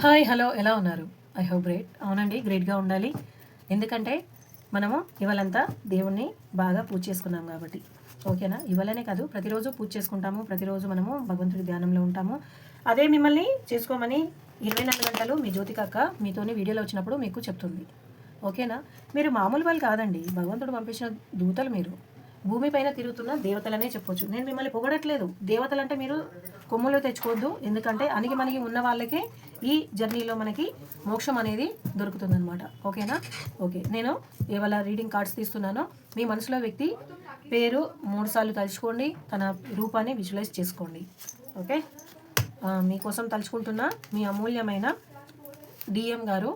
Hi hello ఎలా ఉన్నారు? I hope great. అవునండి, గ్రేట్గా ఉండాలి. ఎందుకంటే మనము ఇవాళంతా దేవుణ్ణి బాగా పూజ చేసుకున్నాం కాబట్టి. ఓకేనా? ఇవాళనే కాదు, ప్రతిరోజు పూజ చేసుకుంటాము. ప్రతిరోజు మనము భగవంతుడి ధ్యానంలో ఉంటాము. అదే మిమ్మల్ని చేసుకోమని 24 గంటలు మీ జ్యోతికక్క మీతోని వీడియోలో వచ్చినప్పుడు మీకు చెప్తుంది. ఓకేనా? మీరు మామూలు వాళ్ళు కాదండి, భగవంతుడు పంపించిన దూతలు మీరు. భూమిపైన తిరుగుతున్న దేవతలనే చెప్పొచ్చు. నేను మిమ్మల్ని పొగడట్లేదు. దేవతలంటే మీరు కొమ్ములు తెచ్చుకోవద్దు. ఎందుకంటే అణిగి ఉన్న వాళ్ళకే ఈ జర్నీలో మనకి మోక్షం అనేది దొరుకుతుందనమాట. ఓకేనా? ఓకే, నేను ఇవాళ రీడింగ్ కార్డ్స్ తీస్తున్నాను. మీ మనసులో వ్యక్తి పేరు 3 సార్లు తలుచుకోండి, తన రూపాన్ని విజువలైజ్ చేసుకోండి. ఓకే, మీకోసం తలుచుకుంటున్న మీ అమూల్యమైన డిఎం గారు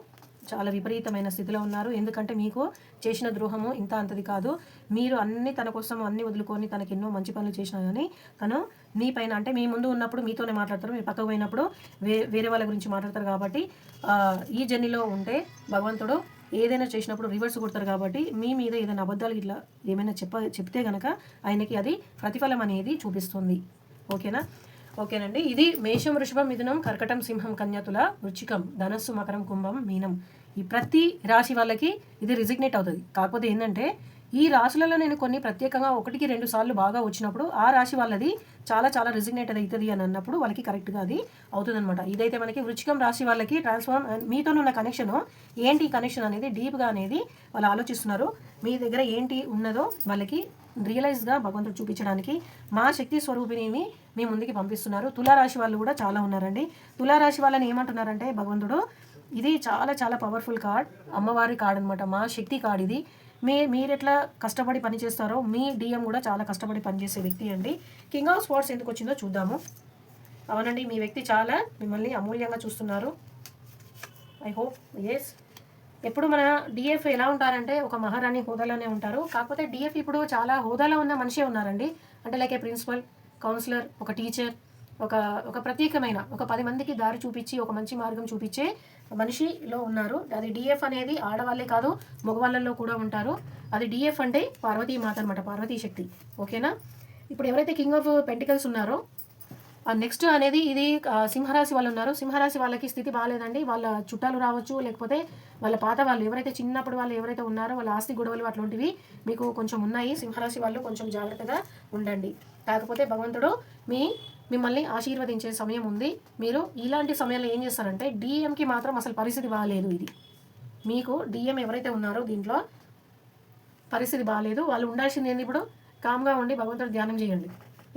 చాలా విపరీతమైన స్థితిలో ఉన్నారు. ఎందుకంటే మీకు చేసిన ద్రోహము ఇంత అంతది కాదు. మీరు అన్ని తన కోసం అన్ని వదులుకొని తనకి ఎన్నో మంచి పనులు చేసినా కానీ తను మీ పైన, అంటే మీ ముందు ఉన్నప్పుడు మీతోనే మాట్లాడతారు, మీ పక్కకు పోయినప్పుడు వేరే వాళ్ళ గురించి మాట్లాడతారు. కాబట్టి ఈ జర్నీలో ఉంటే భగవంతుడు ఏదైనా చేసినప్పుడు రివర్స్ కొడతారు. కాబట్టి మీ మీద ఏదైనా అబద్ధాలు ఇట్లా ఏమైనా చెప్తే కనుక ఆయనకి అది ప్రతిఫలం అనేది చూపిస్తుంది. ఓకేనా? ఓకేనండి. ఇది మేషం, వృషభం, మిథునం, కర్కటం, సింహం, కన్యతుల, వృచ్చికం, ధనస్సు, మకరం, కుంభం, మీనం. ఈ ప్రతి రాశి వాళ్ళకి ఇది రిజిగ్నేట్ అవుతుంది. కాకపోతే ఏంటంటే ఈ రాశులలో నేను కొన్ని ప్రత్యేకంగా 1-2 సార్లు బాగా వచ్చినప్పుడు ఆ రాశి వాళ్ళది చాలా చాలా రిజిగ్నేట్ అవుతుంది అని అన్నప్పుడు వాళ్ళకి కరెక్ట్గా అది అవుతుందన్నమాట. ఇదైతే మనకి వృచ్చికం రాశి వాళ్ళకి ట్రాన్స్ఫార్మ్, మీతో ఉన్న కనెక్షన్ ఏంటి, కనెక్షన్ అనేది డీప్గా అనేది వాళ్ళు ఆలోచిస్తున్నారు. మీ దగ్గర ఏంటి ఉన్నదో వాళ్ళకి రియలైజ్గా భగవంతుడు చూపించడానికి మా శక్తి స్వరూపిణిని మీ ముందుకి పంపిస్తున్నారు. తులారాశి వాళ్ళు కూడా చాలా ఉన్నారండి. తులారాశి వాళ్ళని ఏమంటున్నారంటే భగవంతుడు, ఇది చాలా చాలా పవర్ఫుల్ కార్డ్, అమ్మవారి కార్డ్ అనమాట, మా శక్తి కార్డ్ ఇది. మీరు ఎట్లా కష్టపడి పనిచేస్తారో మీ డిఎం కూడా చాలా కష్టపడి పనిచేసే వ్యక్తి అండి. కింగ్ ఆఫ్ స్వార్డ్స్ ఎందుకు వచ్చిందో చూద్దాము. అవునండి, మీ వ్యక్తి చాలా మిమ్మల్ని అమూల్యంగా చూస్తున్నారు. ఐ హోప్ ఎస్. ఎప్పుడు మన డిఎఫ్ ఎలా ఉంటారంటే ఒక మహారాణి హోదాలోనే ఉంటారు. కాకపోతే డిఎఫ్ ఇప్పుడు చాలా హోదాలో ఉన్న మనిషే ఉన్నారండి. అంటే లైక్ ఏ ప్రిన్సిపల్, కౌన్సిలర్, ఒక టీచర్, ఒక ఒక ప్రత్యేకమైన ఒక 10 మందికి దారి చూపించి ఒక మంచి మార్గం చూపించే మనిషిలో ఉన్నారు. అది డిఎఫ్ అనేది ఆడవాళ్ళే కాదు, మగవాళ్ళల్లో కూడా ఉంటారు. అది డిఎఫ్ అంటే పార్వతీ మాత అనమాట, పార్వతీ శక్తి. ఓకేనా? ఇప్పుడు ఎవరైతే కింగ్ ఆఫ్ పెంటికల్స్ ఉన్నారో నెక్స్ట్ అనేది ఇది సింహరాశి వాళ్ళు ఉన్నారు. సింహరాశి వాళ్ళకి స్థితి బాగాలేదండి. వాళ్ళ చుట్టాలు రావచ్చు, లేకపోతే వాళ్ళ పాత వాళ్ళు ఎవరైతే చిన్నప్పుడు వాళ్ళు ఎవరైతే ఉన్నారో వాళ్ళ ఆస్తి గొడవలు అట్లాంటివి మీకు కొంచెం ఉన్నాయి. సింహరాశి వాళ్ళు కొంచెం జాగ్రత్తగా ఉండండి. కాకపోతే భగవంతుడు మిమ్మల్ని ఆశీర్వదించే సమయం ఉంది. మీరు ఇలాంటి సమయంలో ఏం చేస్తారంటే డిఎంకి మాత్రం అసలు పరిస్థితి బాగాలేదు. ఇది మీకు డిఎం ఎవరైతే ఉన్నారో దీంట్లో పరిస్థితి బాగాలేదు. వాళ్ళు ఉండాల్సింది ఏంది, ఇప్పుడు కామ్గా ఉండి భగవంతుడు ధ్యానం చేయండి.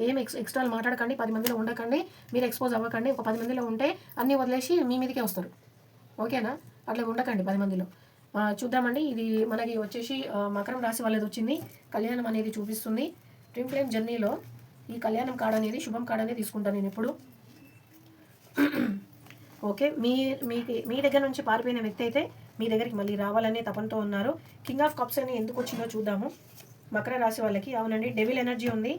ఏం ఎక్స్ట్రాలు మాట్లాడకండి, 10 మందిలో ఉండకండి, మీరు ఎక్స్పోజ్ అవ్వకండి. ఒక 10 మందిలో ఉంటే అన్నీ వదిలేసి మీ మీదకే వస్తారు. ఓకేనా? అట్లా ఉండకండి 10 మందిలో. చూద్దామండి. ఇది మనకి వచ్చేసి మకరం రాశి వాళ్ళది వచ్చింది. కళ్యాణం అనేది చూపిస్తుంది. ట్విన్ ఫ్లేమ్ జర్నీలో ఈ కళ్యాణం కార్డ్ అనేది శుభం కార్డ్ అనేది తీసుకుంటాను నేను ఎప్పుడు. ఓకే, మీ దగ్గర నుంచి పారిపోయిన వ్యక్తి అయితే మీ దగ్గరికి మళ్ళీ రావాలనే తపంతో ఉన్నారు. కింగ్ ఆఫ్ కప్స్ అని ఎందుకు వచ్చిందో చూద్దాము. మకర రాశి వాళ్ళకి అవునండి, డెవిల్ ఎనర్జీ ఉంది.